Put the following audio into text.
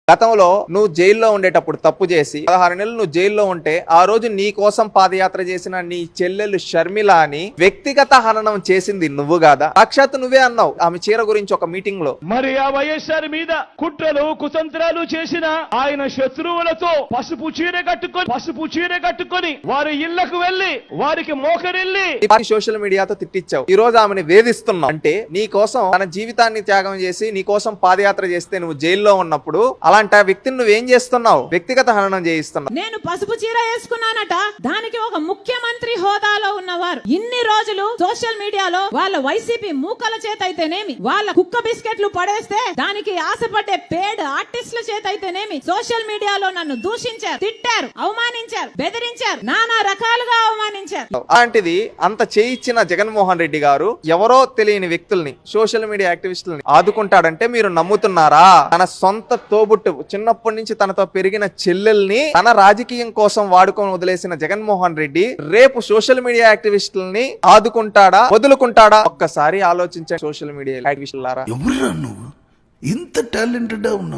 గతంలో నువ్వు జైల్లో ఉండేటప్పుడు తప్పు చేసి 16 నెలలు నువ్వు జైల్లో ఉంటే ఆ రోజు నీ కోసం పాదయాత్ర చేసిన నీ చెల్లెలు షర్మిల అని వ్యక్తిగత హననం చేసింది నువ్వు కాదా? సాక్షాత్ నువ్వే అన్నావు ఆమె చీర గురించి ఒక మీటింగ్ లో. మరి ఆ వైఎస్ఆర్ మీద కుట్రలు కుతంత్రాలు చేసిన ఆయన శత్రువులతో పసుపు చీర కట్టుకొని వారి ఇళ్లకు వెళ్లి వారికి మోకరిల్లి సోషల్ మీడియాతో తిట్టించావు. ఈ రోజు ఆమెను వేధిస్తున్నావు. అంటే నీ కోసం తన జీవితాన్ని త్యాగం చేసి నీ కోసం పాదయాత్ర చేస్తే నువ్వు జైల్లో ఉన్నప్పుడు అలాంటి ఆ వ్యక్తిని నువ్వేం చేస్తున్నావు? వ్యక్తిగత హననం చేయిస్తున్నావు. నేను పసుపు చీర వేసుకున్నానట, దానికి ఒక ముఖ్యమంత్రి హోదాలో ఉన్నవారు ఇన్ని రోజులు సోషల్ మీడియాలో వాళ్ళ వైసీపీ మూకల చేత అయితేనేమి, వాళ్ళ కుక్క బిస్కెట్లు పడేస్తే దానికి ఆశపడే పేడ్ ఆర్టిస్టుల చేత అయితేనేమి సోషల్ మీడియాలో నన్ను దూషించారు, తిట్టారు, అవమానించారు, బెదిరించారు, నానా రకాలుగా అవమానించారు. అలాంటిది అంత చేయించిన జగన్మోహన్ రెడ్డి గారు ఎవరో తెలియని వ్యక్తుల్ని, సోషల్ మీడియా యాక్టివిస్టులని ఆదుకుంటాడంటే మీరు నమ్ముతున్నారా? తన సొంత తోబుట్టు చిన్నప్పటి నుంచి తనతో పెరిగిన చెల్లెల్ని తన రాజకీయం కోసం వాడుకొని వదిలేసిన జగన్మోహన్ రెడ్డి రేపు సోషల్ మీడియా యాక్టివిస్టులని ఆదుకుంటాడా, వదులుకుంటాడా? ఒక్కసారి ఆలోచించండి సోషల్ మీడియా యాక్టివిస్టులారా. ఎవరురా నువ్వు? ఇంత టాలెంటెడ్ ఉన్నావు.